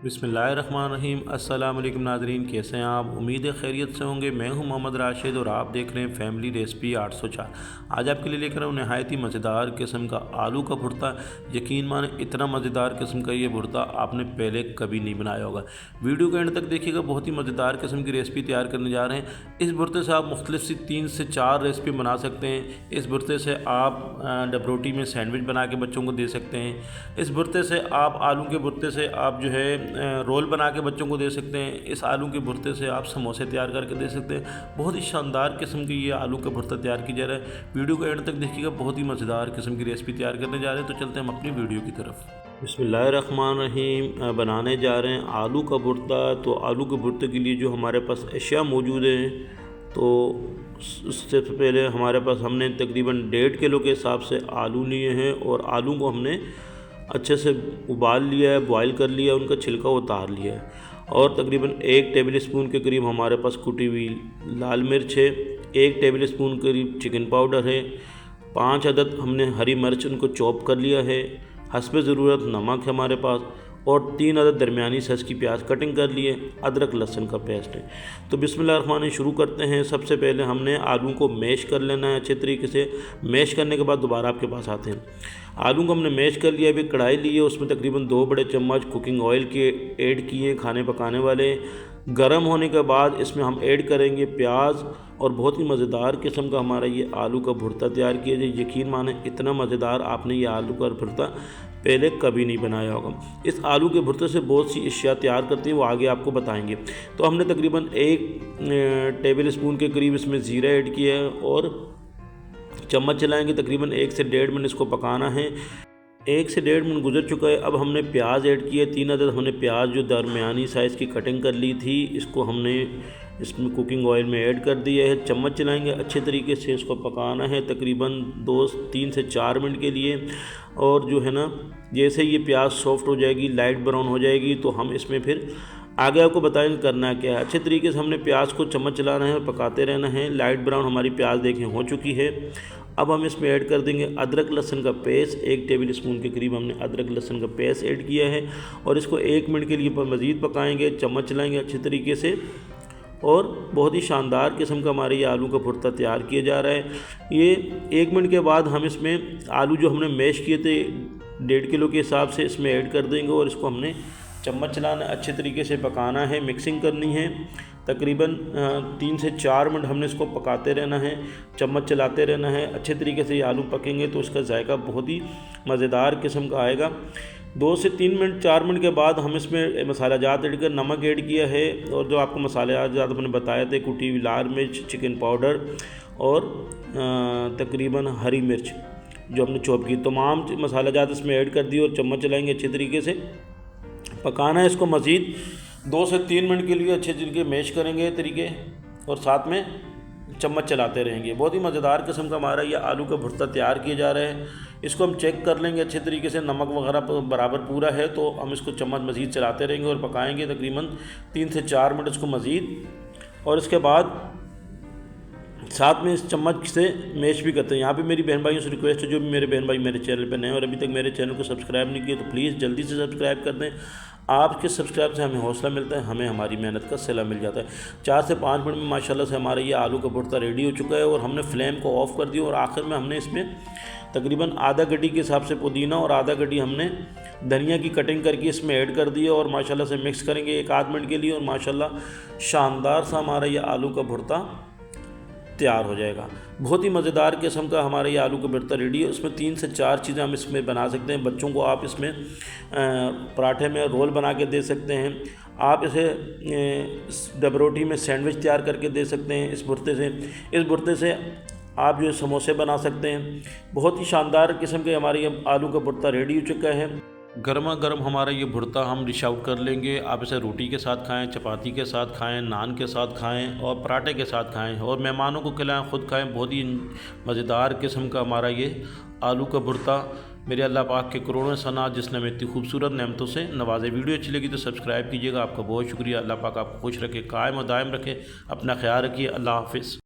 बिस्मिल्लाहिर्रहमानिर्रहीम। अस्सलाम वालेकुम नाज़रीन, कैसे हैं आप? उम्मीद है खैरियत से होंगे। मैं हूं मोहम्मद राशिद और आप देख रहे हैं फैमिली रेसिपी 804। आज आपके लिए लेकर आऊँ नहायत ही मज़ेदार किस्म का आलू का भुर्ता। यकीन माने इतना मज़ेदार किस्म का ये भुर्ता आपने पहले कभी नहीं बनाया होगा। वीडियो के एंड तक देखिएगा, बहुत ही मज़ेदार किस्म की रेसिपी तैयार करने जा रहे हैं। इस भुर्ते से आप मुख्तलिफ सी 3 से 4 रेसिपी बना सकते हैं। इस भुर्ते से आप डब रोटी में सैंडविच बना के बच्चों को दे सकते हैं। इस भुर्ते से आप आलू के भुर्ते से आप जो है रोल बना के बच्चों को दे सकते हैं। इस आलू के भुर्ते से आप समोसे तैयार करके दे सकते हैं। बहुत ही शानदार किस्म की ये आलू का भुर्ता तैयार किया जा रहा है। वीडियो को एंड तक देखिएगा, बहुत ही मज़ेदार किस्म की रेसिपी तैयार करने जा रहे हैं। तो चलते हैं हम अपनी वीडियो की तरफ। बिस्मिल्लाहिर्रहमानिर्रहीम। बनाने जा रहे हैं आलू का भुर्ता। तो आलू के भुर्ते के लिए जो हमारे पास अशिया मौजूद हैं, तो उससे पहले हमारे पास हमने तकरीबन 1.5 किलो के हिसाब से आलू लिए हैं और आलू को हमने अच्छे से उबाल लिया है, बॉयल कर लिया है, उनका छिलका उतार लिया है। और तकरीबन 1 टेबल स्पून के करीब हमारे पास कुटी हुई लाल मिर्च है, 1 टेबल स्पून करीब चिकन पाउडर है, 5 अदद हमने हरी मिर्च उनको चॉप कर लिया है, हस्बे ज़रूरत नमक है हमारे पास, और 3 अदद दरमियानी साइज़ की प्याज कटिंग कर लिए, अदरक लहसुन का पेस्ट है। तो बिस्मिल्लाहिर्रहमानिर्रहीम शुरू करते हैं। सबसे पहले हमने आलू को मैश कर लेना है अच्छे तरीके से। मैश करने के बाद दोबारा आपके पास आते हैं। आलू को हमने मैश कर लिया। अभी कढ़ाई ली है, उसमें तकरीबन 2 बड़े चम्मच कुकिंग ऑयल के ऐड किए, खाने पकाने वाले। गर्म होने के बाद इसमें हम ऐड करेंगे प्याज, और बहुत ही मज़ेदार किस्म का हमारा ये आलू का भुर्ता तैयार किया जाए। यकीन माने इतना मज़ेदार आपने ये आलू का भुर्ता पहले कभी नहीं बनाया होगा। इस आलू के भुर्ते से बहुत सी अशिया तैयार करते हैं, वो आगे आपको बताएंगे। तो हमने तकरीबन 1 टेबल स्पून के करीब इसमें ज़ीरा ऐड किया है और चम्मच चलाएँगे। तकरीबन 1 से 1.5 मिनट इसको पकाना है। 1 से 1.5 मिनट गुजर चुका है। अब हमने प्याज ऐड किया, 3 अदद हमने प्याज जो दरमियानी साइज़ की कटिंग कर ली थी, इसको हमने इसमें कुकिंग ऑयल में ऐड कर दिया है। चम्मच चलाएंगे, अच्छे तरीके से इसको पकाना है तकरीबन 3 से 4 मिनट के लिए। और जो है ना, जैसे ये प्याज सॉफ्ट हो जाएगी, लाइट ब्राउन हो जाएगी, तो हम इसमें फिर आगे आपको बताएंगे करना क्या है। अच्छे तरीके से हमने प्याज को चम्मच चलाना है और पकाते रहना है। लाइट ब्राउन हमारी प्याज देखें हो चुकी है। अब हम इसमें ऐड कर देंगे अदरक लहसुन का पेस्ट। 1 टेबल स्पून के करीब हमने अदरक लहसुन का पेस्ट ऐड किया है और इसको 1 मिनट के लिए मज़ीद पकाएंगे। चम्मच चलाएंगे अच्छे तरीके से, और बहुत ही शानदार किस्म का हमारे ये आलू का भुर्ता तैयार किया जा रहा है। ये 1 मिनट के बाद हम इसमें आलू जो हमने मैश किए थे 1.5 किलो के हिसाब से इसमें ऐड कर देंगे, और इसको हमने चम्मच चलाना, अच्छे तरीके से पकाना है, मिक्सिंग करनी है। तकरीबन 3 से 4 मिनट हमने इसको पकाते रहना है, चम्मच चलाते रहना है। अच्छे तरीके से ये आलू पकेंगे तो इसका जायका बहुत ही मज़ेदार किस्म का आएगा। 2 से 3 मिनट 4 मिनट के बाद हम इसमें मसाला जात ऐड कर, नमक ऐड किया है, और जो आपको मसाले जात मैंने बताए थे, कुटी हुई लाल मिर्च, चिकन पाउडर और तकरीबन हरी मिर्च जो हमने चॉप की, तमाम मसाला जात इसमें ऐड कर दिए और चम्मच चलाएंगे। अच्छे तरीके से पकाना है इसको मज़ीद 2 से 3 मिनट के लिए। अच्छे तरीके मैश करेंगे तरीके, और साथ में चम्मच चलाते रहेंगे। बहुत ही मज़ेदार किस्म का हमारा ये आलू का भुर्ता तैयार किया जा रहा है। इसको हम चेक कर लेंगे अच्छे तरीके से, नमक वगैरह बराबर पूरा है, तो हम इसको चम्मच मज़ीद चलाते रहेंगे और पकाएंगे तकरीबन 3 से 4 मिनट इसको मज़ीद। और इसके बाद साथ में इस चम्मच से मैश भी करते हैं। यहाँ पे मेरी बहन भाइयों से रिक्वेस्ट है, जो भी मेरे बहन भाई मेरे चैनल पर नए और अभी तक मेरे चैनल को सब्सक्राइब नहीं किए, तो प्लीज़ जल्दी से सब्सक्राइब कर दें। आपके सब्सक्राइब से हमें हौसला मिलता है, हमें हमारी मेहनत का सिला मिल जाता है। 4 से 5 मिनट में माशाल्लाह से हमारा ये आलू का भुर्ता रेडी हो चुका है, और हमने फ्लेम को ऑफ़ कर दिया। और आखिर में हमने इसमें तकरीबन आधा गड्डी के हिसाब से पुदीना और आधा गड्डी हमने धनिया की कटिंग करके इसमें ऐड कर दिया, और माशाल्लाह से मिक्स करेंगे 1 आध मिनट के लिए, और माशाल्लाह शानदार सा हमारा ये आलू का भुर्ता तैयार हो जाएगा। बहुत ही मज़ेदार किस्म का हमारा ये आलू का भुर्ता रेडी है। उसमें 3 से 4 चीज़ें हम इसमें बना सकते हैं। बच्चों को आप इसमें पराठे में रोल बना के दे सकते हैं। आप इसे डब रोटी में सैंडविच तैयार करके दे सकते हैं। इस भुर्ते से आप जो समोसे बना सकते हैं। बहुत ही शानदार किस्म के हमारे ये आलू का भुर्ता रेडी हो चुका है। गर्मा गर्म हमारा ये भुर्ता हम डिश आउट कर लेंगे। आप इसे रोटी के साथ खाएं, चपाती के साथ खाएं, नान के साथ खाएं और पराठे के साथ खाएं, और मेहमानों को खिलाएं, ख़ुद खाएं। बहुत ही मज़ेदार किस्म का हमारा ये आलू का भुर्ता। मेरे अल्लाह पाक के करोड़ों सना जिसने हमें इतनी खूबसूरत नेमतों से नवाजे। वीडियो अच्छी लगी तो सब्सक्राइब कीजिएगा। आपका बहुत शुक्रिया। अल्लाह पाक आपको खुश रखे, कायम और दायम रखे। अपना ख्याल रखिए। अल्लाह हाफ़िज़।